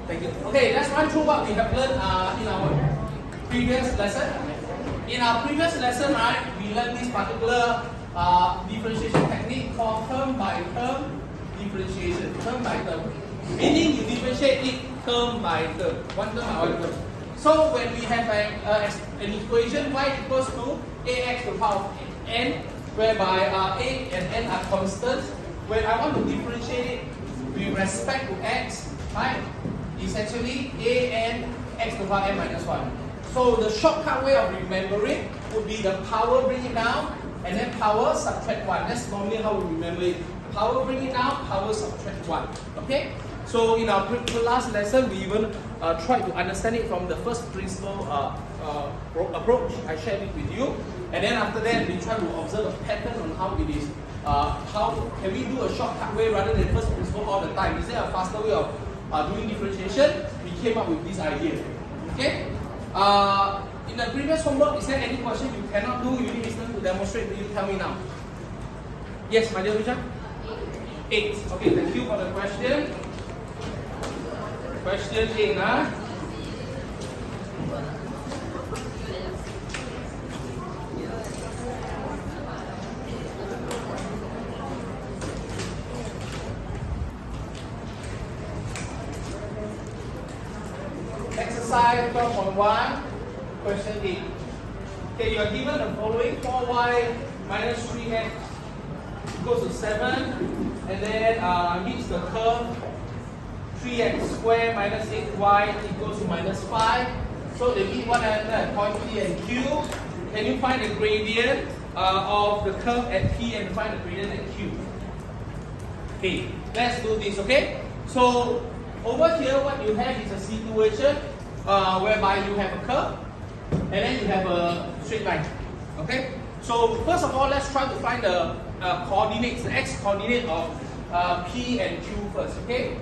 Thank you. Okay, let's run through what we have learned in our previous lesson. In our previous lesson, right, we learned this particular differentiation technique called term by term differentiation. Term by term. Meaning you differentiate it term by term. One term by one term. So when we have an equation y equals to ax to the power of n, whereby a and n are constants, when I want to differentiate it with respect to x, right, is actually a n x to the power n minus 1. So the shortcut way of remembering would be the power bring it down and then power subtract 1. That's normally how we remember it. Power bring it down, power subtract 1. Okay? So in our last lesson, we even tried to understand it from the first principle approach. I shared it with you. And then after that, we try to observe a pattern on how it is. How can we do a shortcut way rather than first principle all the time? Is there a faster way of doing differentiation? We came up with this idea. Okay? In the previous homework, is there any question you cannot do? You need to demonstrate. You tell me now. Yes, my dear Richard? 8. Okay, thank you for the question. Question 8, huh? Exercise 12.1, question 8. Okay, you are given the following: 4y minus 3x equals to 7, and then meets the curve 3x squared minus 8y equals to minus 5. So they meet one another at point P and Q. Can you find the gradient of the curve at P and find the gradient at Q? Okay, let's do this, okay? So over here, what you have is a situation whereby you have a curve and then you have a straight line. Okay? So first of all, let's try to find the coordinates, the x coordinate of P and Q first. Okay?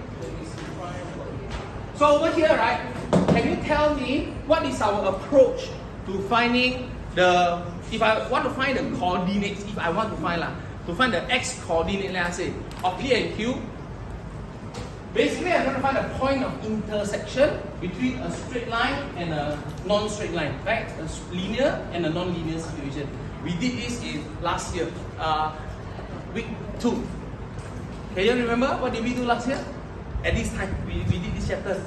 So over here, right? Can you tell me what is our approach to finding the? If I want to find the coordinates, if I want to find the x coordinate, let's say, of P and Q. Basically, I'm going to find a point of intersection between a straight line and a non-straight line, right? A linear and a non-linear situation. We did this in last year, week 2. Can you remember what did we do last year? At this time, we did this chapter.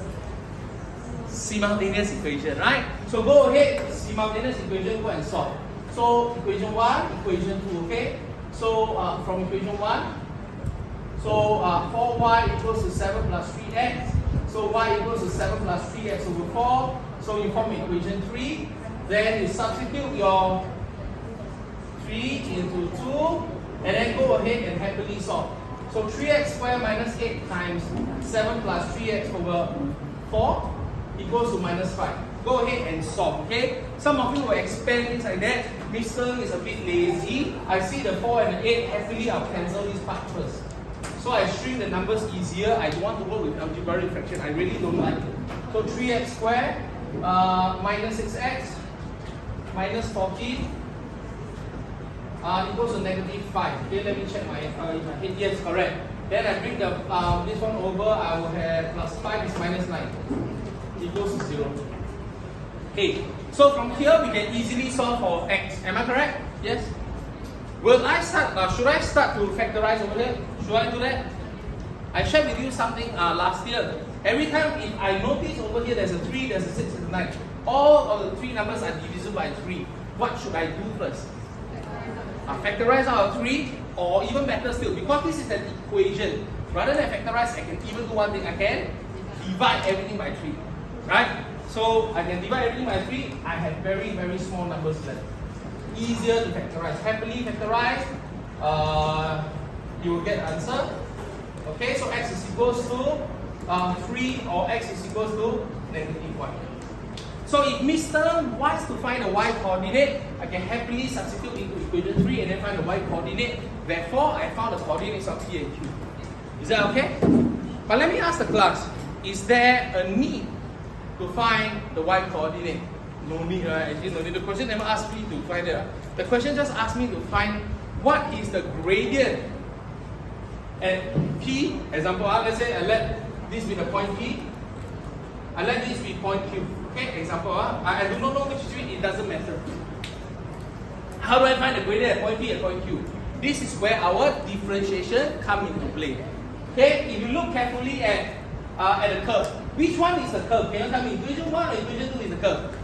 Simultaneous equation, right? So go ahead, simultaneous equation, go and solve. So equation 1, equation 2, okay? So from equation 1, so 4y equals to 7 plus 3x. So y equals to 7 plus 3x over 4. So you form equation 3. Then you substitute your 3 into 2. And then go ahead and happily solve. So 3x squared minus 8 times 7 plus 3x over 4 equals to minus 5. Go ahead and solve, okay? Some of you will expand things like that. Mr. is a bit lazy. I see the 4 and the 8. Happily, I'll cancel this part first. So I shrink the numbers easier. I don't want to work with algebraic fraction. I really don't like it. So 3x squared minus 6x minus 14 equals to negative 5. Okay, let me check my head. Yes, correct. Then I bring the this one over. I will have plus 5 is minus 9 equals to 0. Okay, so from here we can easily solve for x. Am I correct? Yes. Will I start? Should I start to factorize over there? Should I do that? I shared with you something last year. Every time if I notice over here there's a 3, there's a 6, and a 9. All of the 3 numbers are divisible by 3. What should I do first? Factorize out of 3, or even better still, because this is an equation. Rather than factorize, I can even do one thing. I can divide everything by 3. Right? So I can divide everything by 3. I have very, very small numbers left. Easier to factorize. Happily factorize, you will get the answer. Okay, so x is equals to 3 or x is equals to negative 1. So if Mr. wants to find the y coordinate, I can happily substitute into equation 3 and then find the y coordinate. Therefore, I found the coordinates of P and Q. Is that okay? But let me ask the class, is there a need to find the y coordinate? No need, right? Actually, no need. The question never asked me to find it. The question just asked me to find what is the gradient at P. Example, let's say I let this be the point P. I let this be point Q. Okay, example, I do not know which street, it doesn't matter. How do I find the gradient at point P and point Q? This is where our differentiation come into play. Okay, if you look carefully at the curve, which one is the curve? Can you tell me, equation 1 or equation 2 is the curve?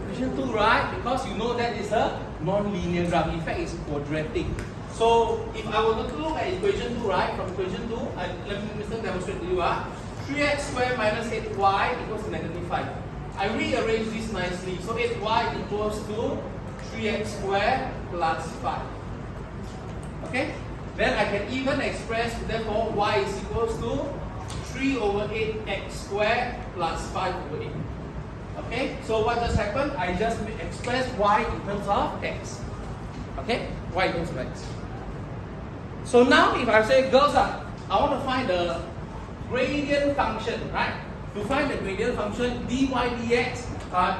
Equation 2, right? Because you know that is a non-linear graph. In fact, it's quadratic. So if I were to look at equation 2, right? From equation 2, let me demonstrate to you. 3x squared minus 8y equals to negative 5. I rearrange this nicely. So 8y equals to 3x squared plus 5. Okay? Then I can even express, therefore, y is equals to 3 over 8x squared plus 5 over 8. Okay? So what just happened? I just express y in terms of x. Okay? Y in terms of x. So now if I say, girls, I want to find the gradient function, right? To find the gradient function, dy dx,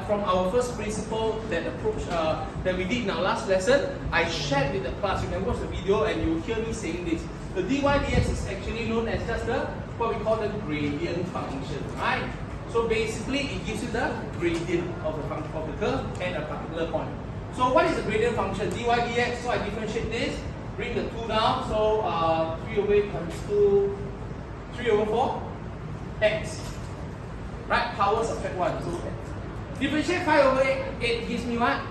from our first principle that approach that we did in our last lesson, I shared with the class. You can watch the video and you hear me saying this. The dy dx is actually known as just the what we call the gradient function, right? So basically, it gives you the gradient of the function of the curve at a particular point. So what is the gradient function? Dy dx. So I differentiate this, bring the 2 down. So 3 over 8 comes to 3 over 4 x. Right? Power subtract 1. So differentiate 5 over 8 gives me what?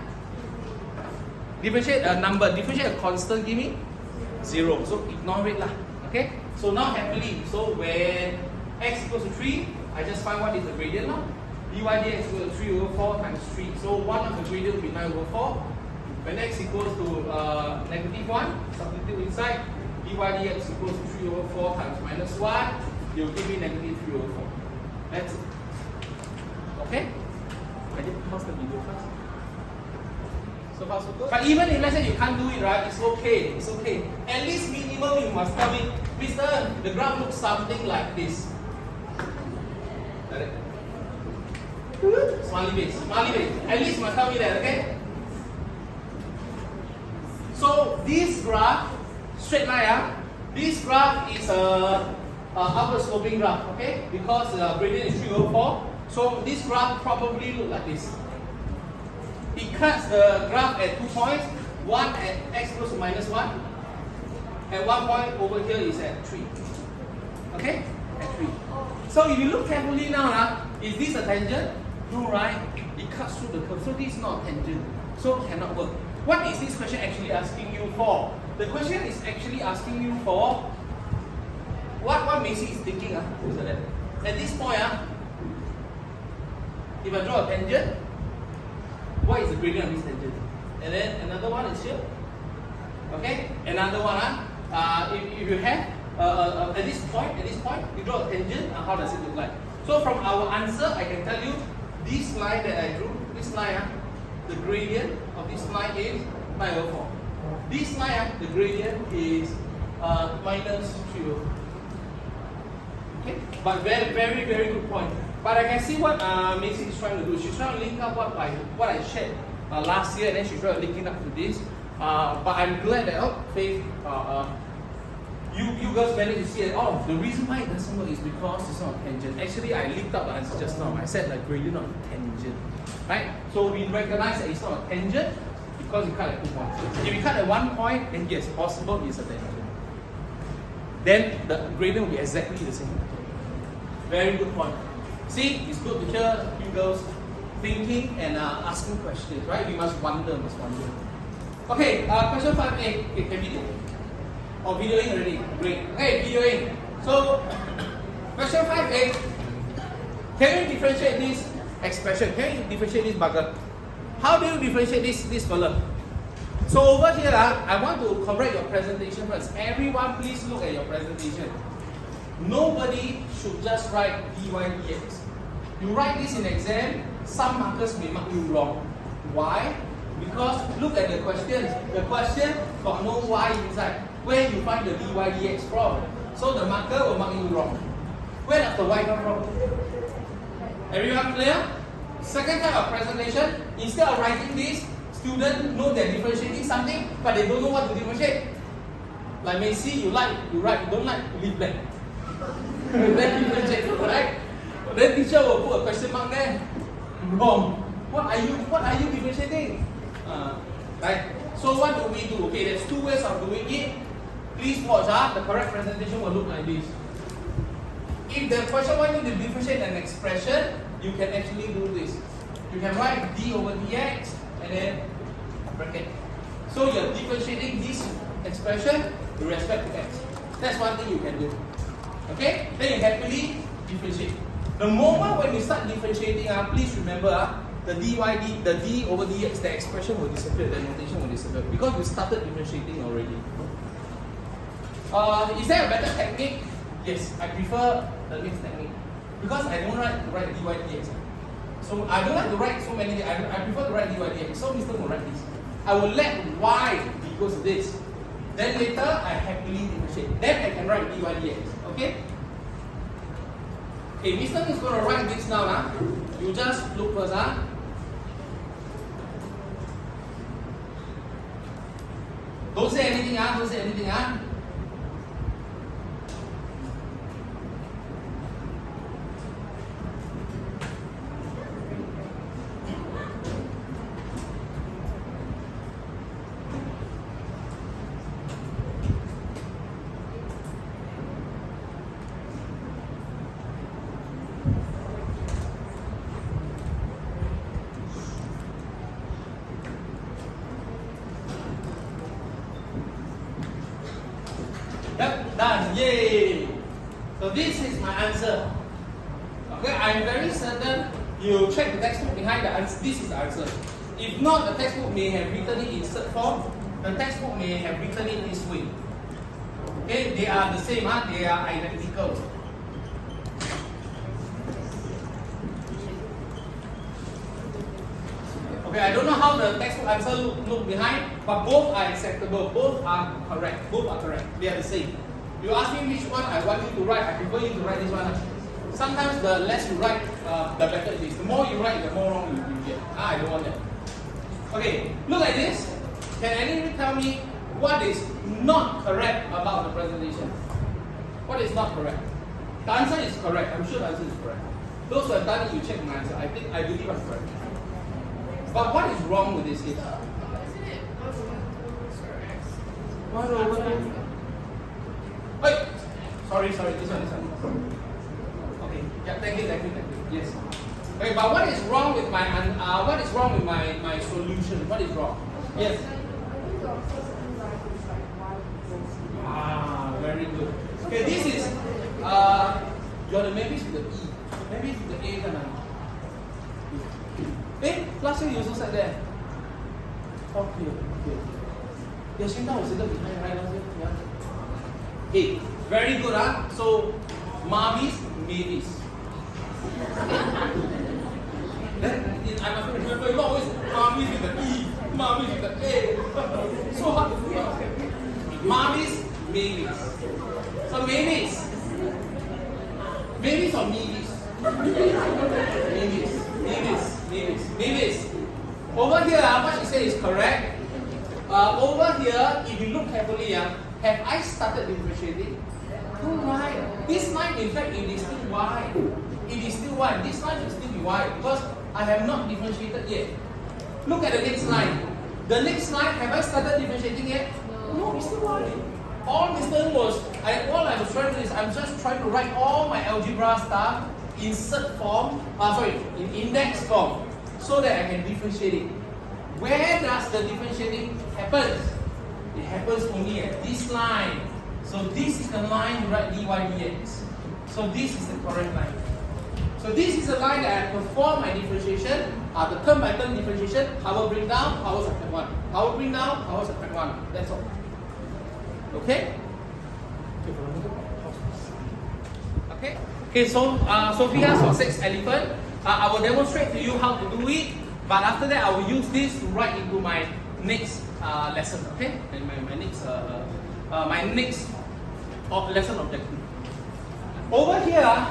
Differentiate a number, differentiate a constant, give me 0. So ignore it lah. Okay? So now happily, so when x equals to 3, I just find what is the gradient now. dy dx equals to 3 over 4 times 3. So 1 of the gradient will be 9 over 4. When x equals to negative 1, substitute inside, dy dx equals to 3 over 4 times minus 1, it will give me negative 3 over 4. That's it. Okay? I did pause the video first. So far so good. But even if let's say you can't do it, right, it's okay. It's okay. At least minimum you must tell me, Mister, the graph looks something like this. Smiley face. Smiley face. At least you must tell me that, okay? So this graph, straight line, this graph is a upward sloping graph, okay? Because the gradient is 3 over 4. So this graph probably look like this. It cuts the graph at 2 points, one at x equals to minus 1, and 1 point over here is at 3. Okay? At 3. So if you look carefully now, is this a tangent? No, right? It cuts through the curve. So this is not a tangent. So it cannot work. What is this question actually asking you for? The question is actually asking you for what Macy is thinking. At this point, if I draw a tangent, what is the gradient of this tangent? And then another one is here. Okay? Another one, if you have at this point, you draw a tangent, how does it look like? So from our answer, I can tell you this line that I drew, this line, the gradient of this line is 9 over 4. This line, the gradient is minus 3 over 4. Okay? But very, very, very good point. But I can see what Macy is trying to do. She's trying to link up what I shared last year, and then she's trying to link it up to this. But I'm glad that Faith, you girls managed to see it. Oh, the reason why it doesn't work is because it's not a tangent. Actually, I linked up the answer just now. I said like gradient not a tangent, right? So we recognize that it's not a tangent because you cut at 2 points. If you cut at 1 point, then yes, possible it's a tangent. Then the gradient will be exactly the same. Very good point. See, it's good to hear you girls thinking and asking questions, right? We must wonder, Okay, question 5A. Okay, can video? Oh, videoing already. Great. Okay, videoing. So, question 5A. Can you differentiate this expression? Can you differentiate this bugger? How do you differentiate this fella? So over here, I want to correct your presentation first. Everyone, please look at your presentation. Nobody should just write dy dx. You write this in exam, some markers may mark you wrong. Why? Because look at the question. The question got no y inside. Where you find the dy dx from? So the marker will mark you wrong. Where does the y come from? Everyone clear? Second type of presentation, instead of writing this, students know they're differentiating something, but they don't know what to differentiate. Like Macy, you like, you write, you don't like, you leave blank. Then differentiate, right? then teacher will put a question mark there. Wrong. What are you differentiating? Right? So what do we do? Okay, there's two ways of doing it. Please watch. The correct presentation will look like this. If the question wants you to differentiate an expression, you can actually do this. You can write d over dx and then bracket. So you're differentiating this expression with respect to x. That's one thing you can do. Okay? Then you happily differentiate. The moment when you start differentiating, please remember the d over dx, the expression will disappear, the notation will disappear because you started differentiating already. Is there a better technique? Yes, I prefer the next technique because I don't like to write dy dx. So I don't like to write so many. I prefer to write dy dx. So Mr. will write this. I will let y equals this. Then later I happily differentiate. Then I can write dy dx. Okay? Okay, Mr. is going to write this now. You just look first. Don't say anything. Don't say anything. Yep, done. Yay! So this is my answer. Okay, I'm very certain you check the textbook behind the answer. This is the answer. If not, the textbook may have written it in third form. The textbook may have written it this way. Okay, they are the same. They are identical. Okay, I don't know how the textbook answer look behind, but both are acceptable. Both are correct. Both are correct. They are the same. You ask me which one I want you to write. I prefer you to write this one. Sometimes the less you write, the better it is. The more you write, the more wrong you get. I don't want that. Okay, look at this. Can anyone tell me what is not correct about the presentation? What is not correct? The answer is correct. I'm sure the answer is correct. Those who have done it, you check my answer. I believe I'm correct. But what is wrong with this case? What over? Wait! Sorry, this one. Okay, yeah, thank you. Yes. Okay, but what is wrong with my my solution? What is wrong? Yes. Very good. Okay, this is you're the maybe with the E. Maybe with the A kan. Last year you also said that. Okay. Yes, you know, behind right last year. Yeah. A. Very good, So, mavis. Then, I must remember, you always mavis with the E, mavis with the A. So hard to figure out. Mavis. So, mavis or mavis? Mavis. Over here, what she said is correct. Over here, if you look carefully, have I started differentiating? Oh, right. This line, in fact, it is still y. It is still y. This line will still be y because I have not differentiated yet. Look at the next line. The next line, have I started differentiating yet? No, it's still y. All I was trying to do is I'm just trying to write all my algebra stuff in in index form, so that I can differentiate it. Where does the differentiating happen? It happens only at this line. So this is the line you write dy dx. So this is the correct line. So this is the line that I perform my differentiation, the term by term differentiation, power bring down, power subtract 1. Power bring down, power subtract 1. That's all. Okay? Okay, so Sophia for 6 elephant. I will demonstrate to you how to do it, but after that I will use this to write into my next lesson, okay? And my next lesson objective. Over here,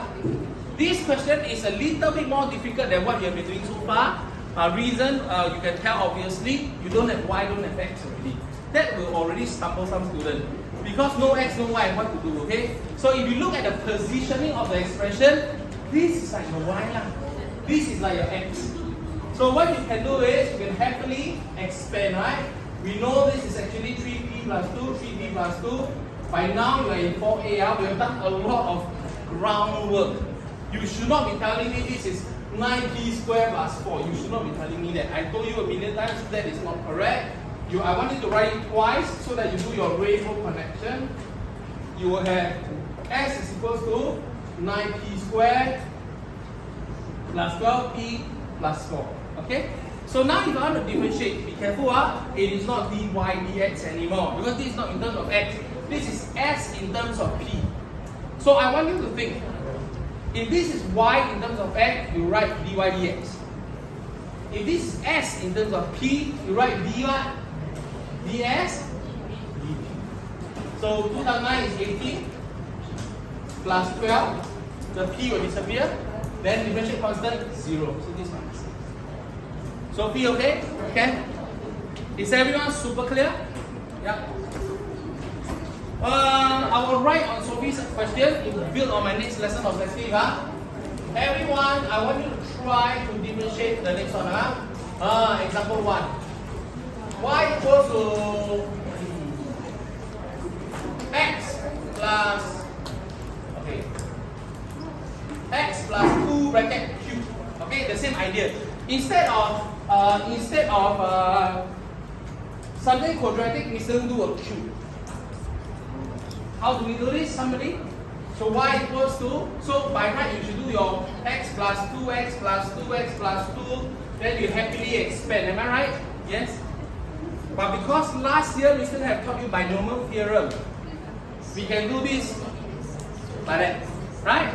this question is a little bit more difficult than what you have been doing so far. Reason, you can tell obviously, you don't have y, don't have x already. That will already stumble some students. Because no x, no y, what to do, okay? So if you look at the positioning of the expression, This is like the y line. This is like your x. So what you can do is you can happily expand, right? We know this is actually 3p plus 2, 3p plus 2. By now you are in 4a. We have done a lot of groundwork. You should not be telling me this is 9p squared plus 4. You should not be telling me that. I told you a million times that is not correct. I want you to write it twice so that you do your rainbow connection. You will have s is equals to 9p squared plus 12p plus 4. Okay? So now if you want to differentiate, be careful, it is not dy dx anymore because this is not in terms of x. This is s in terms of p. So I want you to think, if this is y in terms of x, you write dy dx. If this is s in terms of p, you write dy ds dt. So 2 times 9 is 18 plus 12. The p will disappear. Then differentiate constant 0. So this one is 0. So p okay? Okay? Is everyone super clear? Yeah. I will write on Sophie's question. It will build on my next lesson of perspective. Everyone, I want you to try to differentiate the next one. Example 1. Y equals to x plus x plus 2 bracket cube. Okay, the same idea. Instead of something quadratic, we still do a cube. How do we do this? Somebody? So y equals to, so by right you should do your x plus 2x plus 2x plus 2, then you happily expand. Am I right? Yes? But because last year we still have taught you binomial theorem, we can do this like that. Right?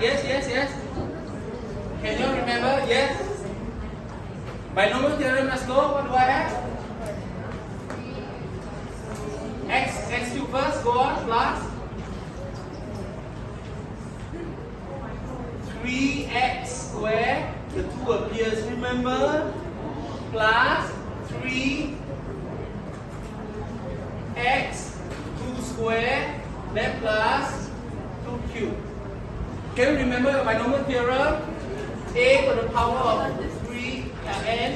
Yes. Can you remember? Yes? Binomial theorem, let's go. What do I have? X cubed first, go on, plus 3x squared, the 2 appears, remember? Plus 3x 2 squared, then plus 2 cubed. Can you remember your binomial theorem? A to the power of 3 n,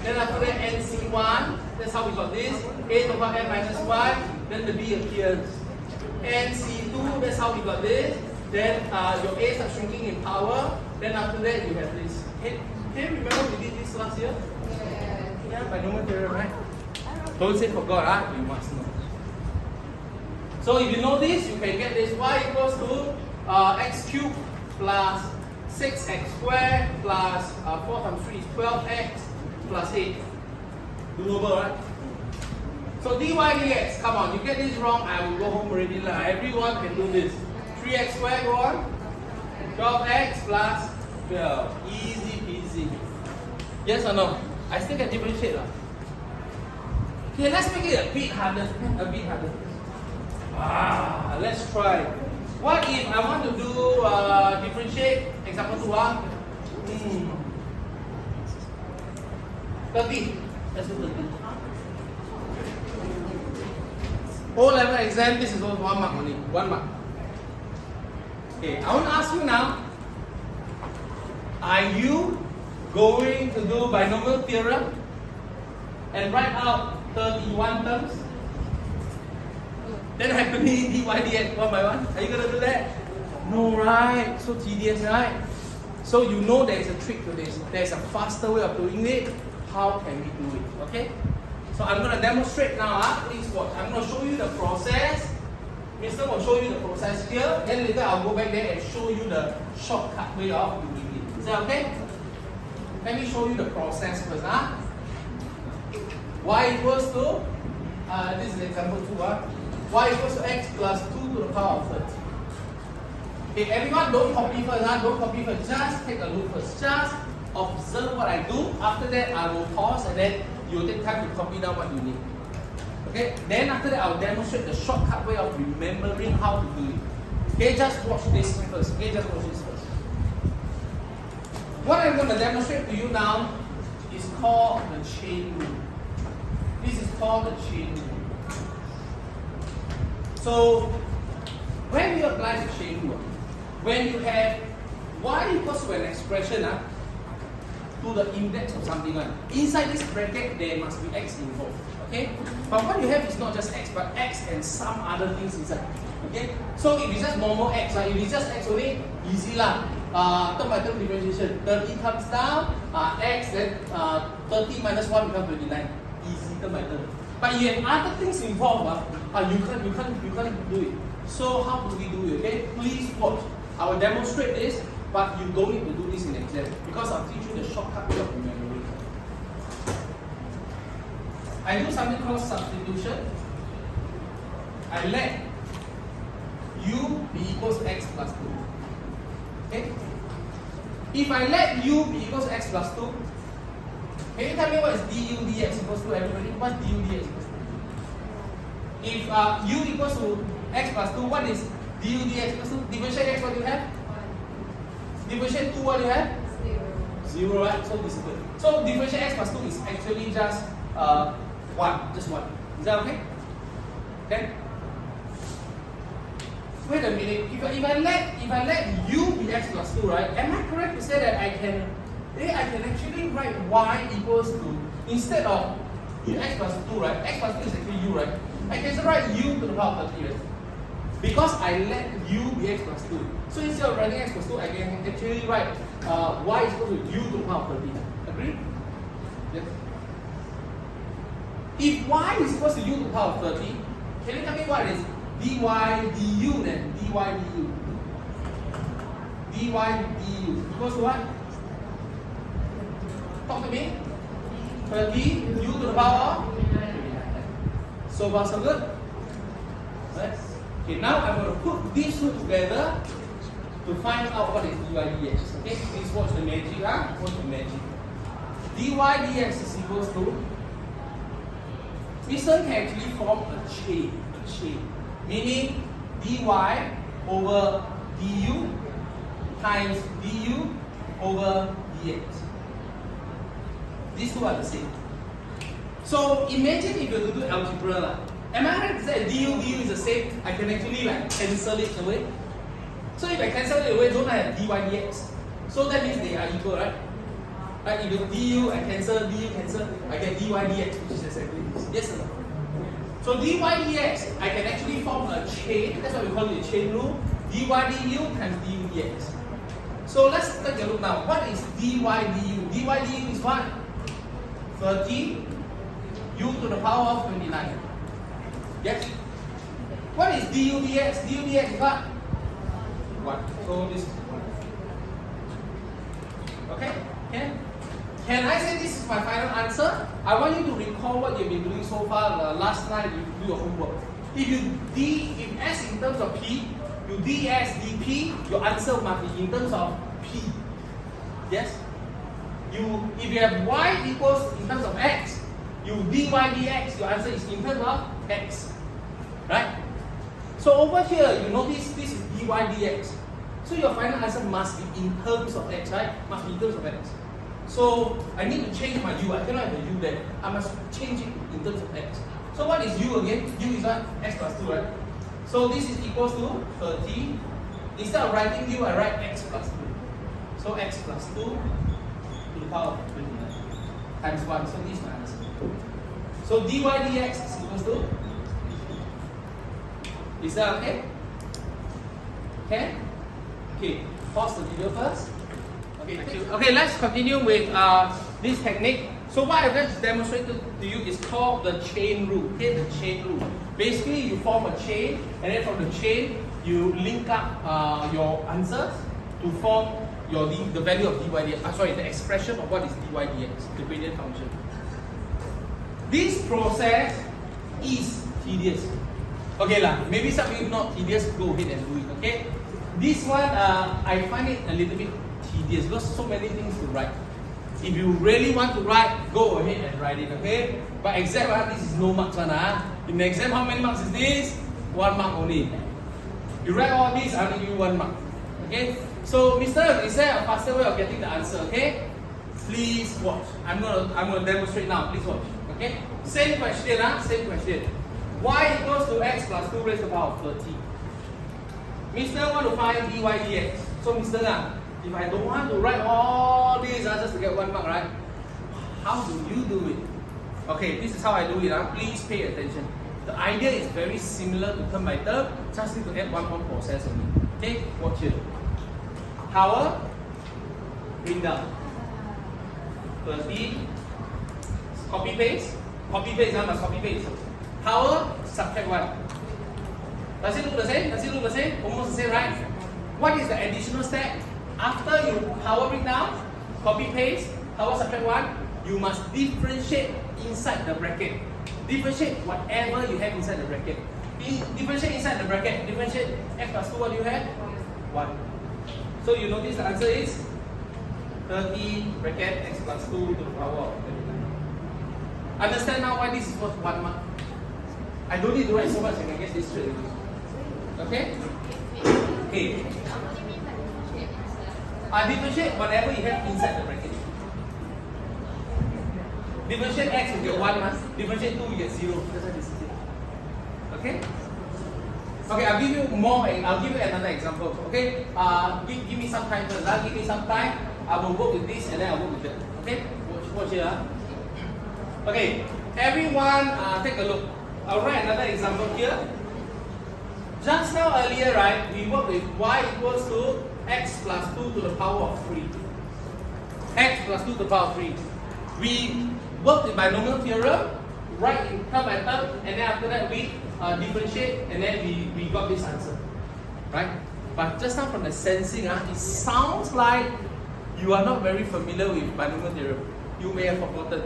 then after that nc1, that's how we got this. A to the power n minus 1, then the b appears. nc2, that's how we got this. Then your a starts shrinking in power, then after that you have this. Can you remember we did this last year? Yeah, binomial theorem, right? Don't say forgot, you must know. So if you know this, you can get this. Y equals to x cubed plus 6x squared plus 4 times 3 is 12x plus 8. Doable, right? So dy dx, come on, you get this wrong, I will go home already. Everyone can do this. 3x squared, go on. 12x plus 12. Easy peasy. Yes or no? I still can differentiate. Okay, let's make it a bit harder. Let's try. What if I want to do differentiate? Example 2. 30. Let's do 30. O-level exam, this is 1 mark only. 1 mark. Okay, I want to ask you now. Are you going to do binomial theorem and write out 31 terms? Then happily dy dx one by one. Are you going to do that? No, right? So tedious, right? So you know there is a trick to this. There's a faster way of doing it. How can we do it? Okay? So I'm going to demonstrate now. Please watch. I'm going to show you the process. Mr. will show you the process here. Then later I'll go back there and show you the shortcut way of doing it. Is that okay? Let me show you the process first. Y equals to, this is example 2. Y equals to x plus 2 to the power of 30. Okay, everyone don't copy first. Don't copy first. Just take a look first. Just observe what I do. After that, I will pause and then you'll take time to copy down what you need. Okay, then after that, I'll demonstrate the shortcut way of remembering how to do it. Okay, just watch this first. Okay, just watch this first. What I'm going to demonstrate to you now is called the chain rule. This is called the chain rule. So, when you apply the chain rule, when you have y equals to an expression to the index of something. Inside this bracket, there must be x involved. Okay? But what you have is not just x, but x and some other things inside. Okay? So if it's just normal x, if it's just x only, easy lah. Term by term differentiation. 30 comes down, x, then 30 minus 1 becomes 29. Easy term by term. But you have other things involved, you can't do it. So how do we do it? Okay? Please watch. I will demonstrate this, but you don't need to do this in exam because I'll teach you the shortcut way of memory. I do something called substitution. I let u be equals to x plus 2. Okay? If I let u be equals to x plus 2, can you tell me what is du dx equals to, everybody? What's du dx equals to? If u equals to x plus 2, what is du dx equals to? Differentiate x, what do you have? Differentiate 2, what do you have? 0, right? So this is good. So differentiate x plus 2 is actually just 1. Just 1. Is that okay? Okay? Wait a minute. If I let u be x plus 2, right? Am I correct to say that I can actually write y equals to, instead of x plus 2, right? X plus 2 is actually u, right? I can just write u to the power of 30, right? Because I let u be x plus 2. So instead of writing x plus 2, I can actually write y is equal to u to the power of 30. Agree? Yes. If y is equal to u to the power of 30, can you tell me what it is? dy du then. dy du. dy du equals to what? Talk to me. 30 u to the power of? So far so good? Right? Okay, now I'm going to put these two together to find out what is dy dx. Okay, please watch the magic. Watch the magic. dy dx is equals to, this one can actually form a chain. Meaning dy over du times du over dx. These two are the same. So imagine if you were to do algebra. Am I right to say du is the same? I can actually cancel it away. So if I cancel it away, don't I have dy dx? So that means they are equal, right? Right? If you du, I cancel, I get dy dx, which is exactly this. Yes or no? So dy dx, I can actually form a chain. That's why we call it a chain rule. dy du times du dx. So let's take a look now. What is dy du? dy du is what? 30 u to the power of 29. Yes? What is du dx? Du dx is what? 1. So this is 1. Okay? Can I say this is my final answer? I want you to recall what you've been doing so far. Last night you do your homework. If s in terms of p, you ds dp, your answer must be in terms of p. Yes? If you have y equals in terms of x, you dy dx, your answer is in terms of x. Right? So over here, you notice this is dy dx. So your final answer must be in terms of x, right? Must be in terms of x. So I need to change my u. I cannot have a u there. I must change it in terms of x. So what is u again? U is what? X plus 2, right? So this is equals to 30. Instead of writing u, I write x plus 2. So x plus 2 to the power of 29 times 1. So this is my answer. So dy dx is equals to? Is that okay? Okay? Okay. Pause the video first. Okay, thank you. Okay, let's continue with this technique. So what I've just demonstrated to you is called the chain rule. Okay, the chain rule. Basically, you form a chain, and then from the chain, you link up your answers to form the value of dy dx. The expression of what is dy dx, the gradient function. This process is tedious. Okay lah, maybe some of you not tedious, go ahead and do it. Okay, this one I find it a little bit tedious because so many things to write. If you really want to write, go ahead and write it, okay? But exam, this is no marks one. In the exam, how many marks is this? 1 mark only. You write all this, I'll give you 1 mark. Okay? So, Mister, is there a faster way of getting the answer, okay? Please watch. I'm gonna demonstrate now. Please watch. Okay? Same question, same question. Y equals to x plus 2 raised to the power of 30. Mister want to find dy dx. So, Mister, If I don't want to write all these just to get 1 mark, right? How do you do it? Okay, this is how I do it. Please pay attention. The idea is very similar to term by term, just need to add one more process only. Okay, watch here. Power, bring down. 30, copy paste, must copy paste. Power, subtract 1. Does it look the same? Does it look the same? Almost the same, right? What is the additional step? After you power bring down, copy paste, power subtract 1, you must differentiate inside the bracket. Differentiate whatever you have inside the bracket. Differentiate inside the bracket. Differentiate x plus 2, what do you have? 1. So you notice the answer is 30 bracket x plus 2 to the power of 39. Understand now why this is worth 1 mark? I don't need to write so much, I can guess this straight away. Okay? Okay. Differentiate whatever you have inside the bracket. Differentiate x, you get 1 mark. Differentiate 2, you get 0. That's why this is it. Okay? Okay, I'll give you more, I'll give you another example. Okay? Give me some time first. Give me some time. I will work with this and then I'll work with that. Okay? Watch here. Okay, everyone take a look. I'll write another example here. Just now earlier, right, we worked with y equals to x plus 2 to the power of 3. X plus 2 to the power of 3. We worked with binomial theorem, right in term by term, and then after that we differentiate, and then we got this answer. Right? But just now from the sensing, it sounds like you are not very familiar with binomial theorem. You may have forgotten.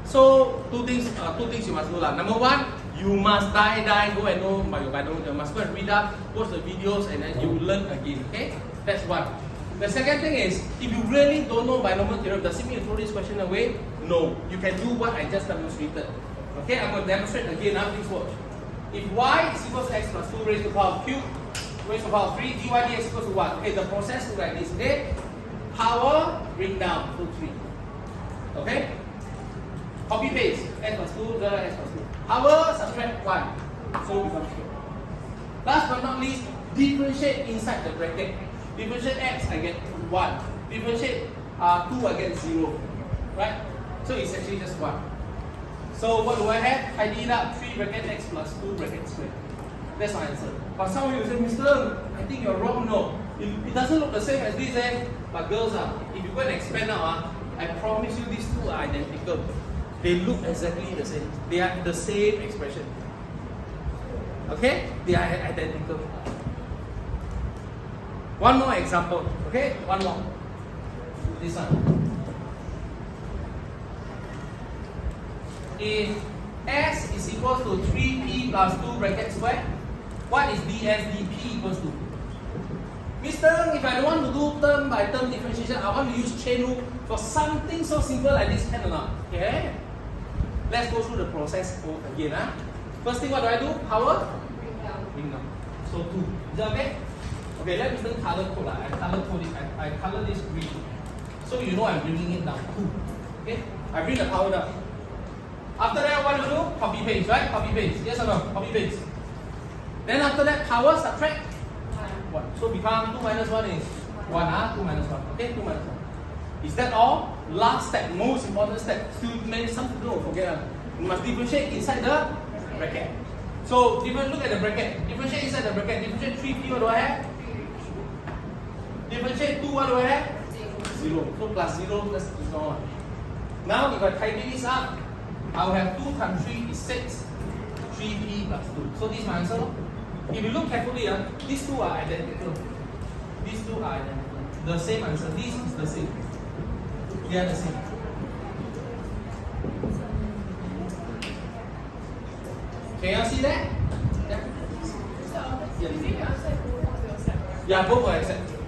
So two things you must do. Number one, you must go and know by your binomial theorem. You must go and read up, watch the videos, and then you learn again. Okay? That's one. The second thing is, if you really don't know binomial theorem, does it mean you throw this question away? No. You can do what I just demonstrated. Okay? I'm going to demonstrate again now. Please watch. If y is equal to x plus 2 raised to the power of cube, raised to the power of 3, dy dx equals to 1. Okay, the process is like this. Okay? Power, bring down to 3. Okay? Copy paste, x plus 2, x plus 2. Power, subtract 1. So becomes 2. Last but not least, differentiate inside the bracket. Differentiate x, I get 1. Differentiate 2, I get 0. Right? So it's actually just 1. So what do I have? Tidy it up. 3 bracket x plus 2 bracket squared. That's my answer. But some of you say, Mr. I think you're wrong. No. It doesn't look the same as this, But girls, if you go and expand now, I promise you these two are identical. They look exactly the same. They are the same expression. Okay? They are identical. One more example. Okay? One more. This one. If s is equal to 3p plus 2 bracket square, what is ds dp equals to? Mr. If I don't want to do term by term differentiation, I want to use chain rule for something so simple like this, can or not? Okay? Let's go through the process again. First thing, what do I do? Power? Bring down. So 2. Is that okay? Okay, let me turn color code. I color this green. So you know I'm bringing it down. 2. Okay? I bring the power down. After that, what do you do? Copy paste, right? Copy paste. Yes or no? Copy paste. Then after that, power subtract 1. So become 2 minus 1 is 1. 2 minus 1. Okay, 2 minus 1. Is that all? Last step, most important step. Still many something to do, forget. You must differentiate inside the bracket. So look at the bracket. Differentiate inside the bracket. Differentiate 3p, what do I have? Differentiate 2, what do I have? 0. So plus 0, that's ignore 1. Now if I tidy this up, I will have 2 times 3 is 6. 3p plus 2. So this is my answer. If you look carefully, these two are identical. These two are identical. The same answer. This is the same. They are the same. Can you see that? Yeah, both are accepted.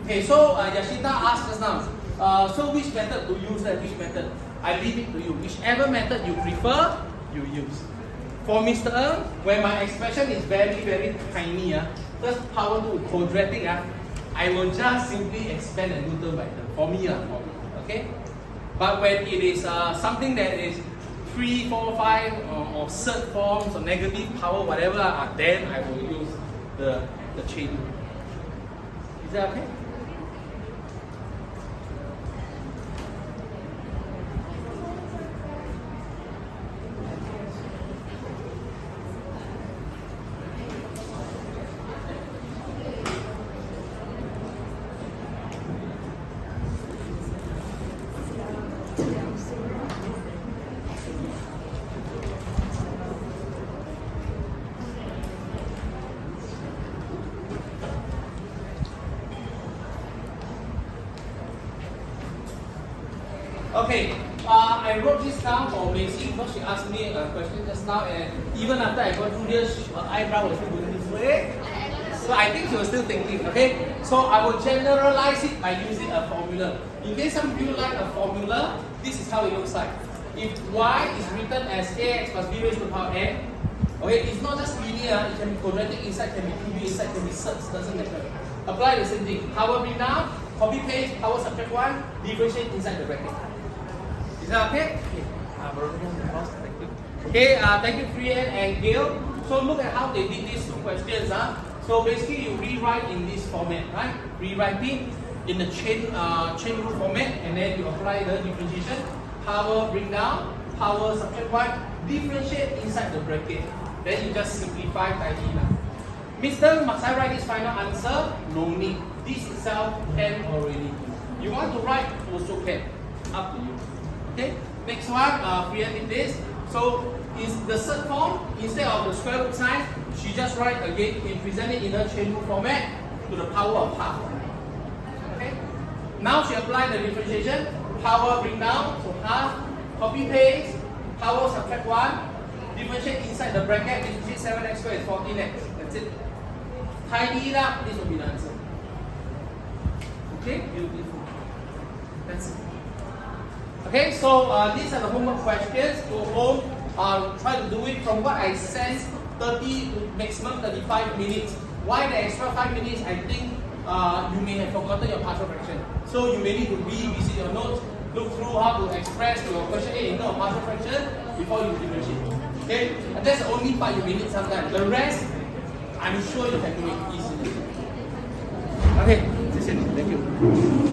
Okay, so Yashita asked us now. So which method to use and which method? I leave it to you. Whichever method you prefer, you use. For Mr. Ng, when my expression is very, very tiny, just power to quadratic, I will just simply expand and do term by term. For me, okay? But when it is something that is 3, 4, 5, or third forms, or negative power, whatever, then I will use the chain. Is that okay? Okay, I wrote this down for Macy because she asked me a question just now, and even after I got through this, her eyebrow was still going this way. So I think she was still thinking, okay? So I will generalize it by using a formula. In case some of you like a formula, this is how it looks like. If y is written as ax plus b raised to the power n, okay, it's not just linear, it can be quadratic inside, can be cubic inside, can be surds, doesn't matter. Apply the same thing. Power bring down, copy paste, power subtract 1, differentiate inside the bracket. Is that okay? Okay, thank you Priyan and Gail. So look at how they did these two questions. So basically you rewrite in this format, right? Rewriting in the chain rule format, and then you apply the differentiation. Power bring down, power subtract 1, differentiate inside the bracket. Then you just simplify tidy. Mr. Must I write this final answer? No need. This itself can already. You want to write also can. Up to you. Okay, next one, Priya did this. So, is the third form, instead of the square root sign, she just write again and present it in her chain rule format to the power of half. Okay, now she apply the differentiation, power bring down, so half, copy paste, power subtract 1, differentiate inside the bracket, differentiate 7x squared is 14x. That's it. Tidy it up, this will be the answer. Okay, beautiful. That's it. Okay, so these are the homework questions. Go home, try to do it from what I sense, 30 to maximum 35 minutes. Why the extra 5 minutes? I think you may have forgotten your partial fraction. So you may need to revisit your notes, look through how to express your question A into a partial fraction before you differentiate. Okay, and that's the only part you may need sometimes. The rest, I'm sure you can do it easily. Okay, thank you.